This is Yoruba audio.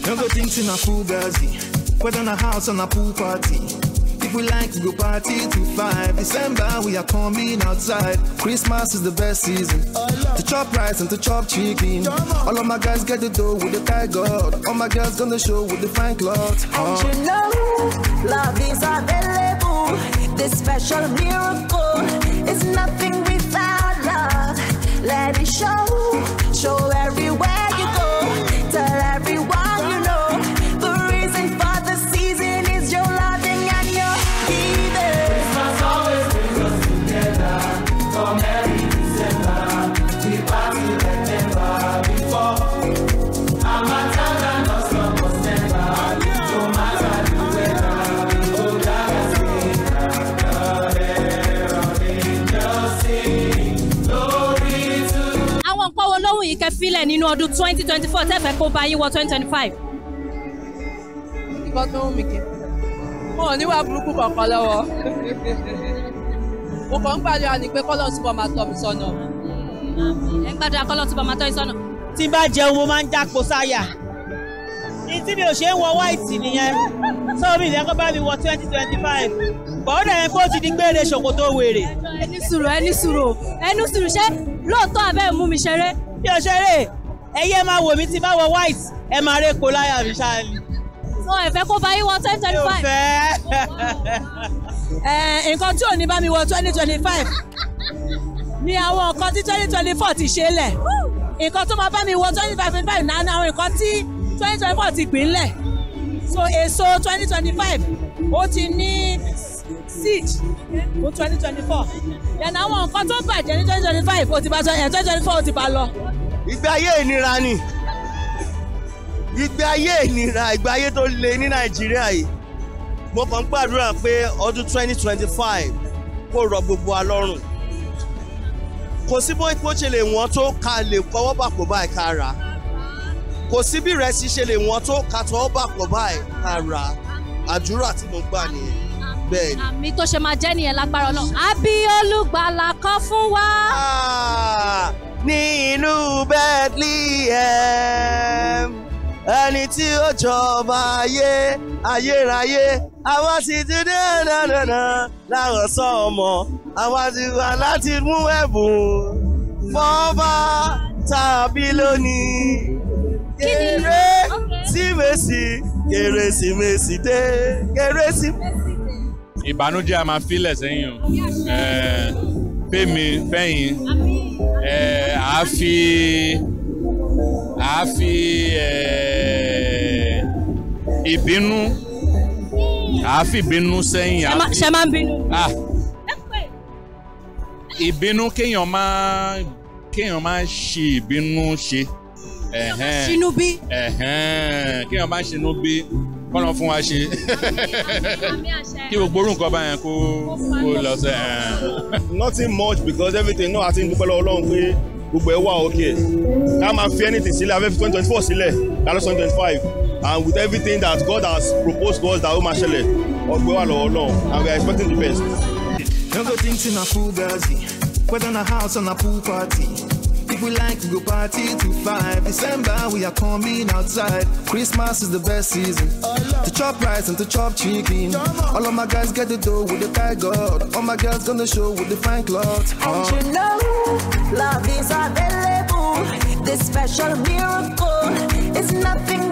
Everything's in a fugazi, whether in a house or a pool party. If we like to go party to 5 December, we are coming outside. Christmas is the best season to chop rice and to chop chicken. All of my guys get the dough with the tiger. All my girls gonna show with the fine clothes. And you know, love is available. This special miracle is nothing without love. Let it show, show everywhere you go. Tell everyone you know. The reason for the season is your loving and your giving. Christmas always brings us together. From every December, we party like never before. I'm a child and not some was never. No matter the weather, we go down and sing. Just sing glory to. Àwọn nǹkan wo lóhùn yìí kẹ́ fílẹ̀ nínú ọdún 2024 tẹ́fẹ̀ẹ́ kó bá yín wọ 2025? Nǹkan tó ń mi kí. Wọn ò ní wá burúkú kankan lọ́wọ́. Mo kàn ń gbàdúrà ní pé kọ́lọ́ túbọ̀ máa tọ́ mi sọ́nà. Ẹ ń gbàdúrà kọ́lọ́ túbọ̀ máa tọ́ yín sọ́nà. Tí n bá jẹun mo máa ń jápo sáyà. Ní tí mi ò ṣe ń wọ white nìyẹn. Sọ́wọ́ mi ìlẹ́kọ́ bá mi wọ 2025. Bọ̀ọ́dọ̀ yẹn kó ti di gbére ṣòkòtò wèrè. Ẹni sùúrù ṣé lóòótọ́ abẹ́ mú mi ṣeré? Bí o ṣeré, ẹyẹ máa wò mí tí bá wọ white, ẹ máa ré ko láyà mi ṣáà ni. So ẹ fẹ́ kó bá yín wọ 2025? Mi ò fẹ́. Nǹkan tí ò ní bá mi wọ 2025 ni àwọn nǹkan tí 2024 ti ṣe lẹ̀. Nǹkan tó máa bá mi wọ 2025 náà ni àwọn nǹkan tí 2024 ti gbìn lẹ̀. So èso 2025 ó ti ní seed fún 2024. Then àwọn nǹkan tó bàjẹ́ ní 2025 ó ti bá 2024 ó ti bá lọ. Ìgbé ayé ìnira ni. Ìgbé ayé ìnira, ìgbé ayé tó le ní Nàìjíríà yìí. Mo kàn ń gbàdúrà pé ọdún 2025 kó rọ̀ gbogbo wa lọ́rùn. Kò sí bó ṣe lè wọ́n tó ká lè kọ́wọ́ bàpò báyìí ká rà. Kò sí bí ìrẹsì ṣe lè wọ́n tó ká tọ́wọ́ bàpò báyìí ká rà. Àdúrà tí mo gbà nìyẹn. Bẹ́ẹ̀ni. Àmì tó ṣe máa jẹ́ nìyẹn lágbára Ọlọ́run. Àbí olùgbàlà kan fún wa. Ní inú Bethlehem, ẹni tí ó jọba ayérayé, àwa ti ti dé dandandan láwọn sọ ọmọ, àwa ti wá láti mú ẹ̀bùn fọ́ba tàbí lónìí. Kérésìmesì dé, Kérésìmesì. Ìbànújẹ́ a máa fílẹ̀ sẹ́yìn o. Fẹ́mi fẹ́yìn. àáfi ìbínú sẹ́yìn. Ṣé máa ń bínú? Ìbínú kéèyàn máa ṣe ìbínú ṣe. Ṣínú bí? Kéèyàn máa ṣínú bí kọ́nà fún wa ṣe. Kí gbogbo orú nǹkan báyẹn kó lọ sí. Nothing much because everything náà àti dúpẹ́ lọ́wọ́ Ọlọ́run pé gbogbo ẹ̀ wà okay. Ká máa fi anything sílẹ̀, a fẹ́ fi 2024 sílẹ̀, lálọ́ 2025. And with everything that God has proposed to us that ó máa ṣẹlẹ̀, ọgbẹ́ wà lọ́wọ́ Ọlọ́run and we are expecting the best. Everything's in a fugazi, whether in a house or a pool party. If we like to go party to 5 December, we are coming outside. Christmas is the best season to chop rice and to chop chicken. All of my guys get the dough with the tiger. All my girls gonna show with the fine clothes. And you know, love is available. This special miracle is nothing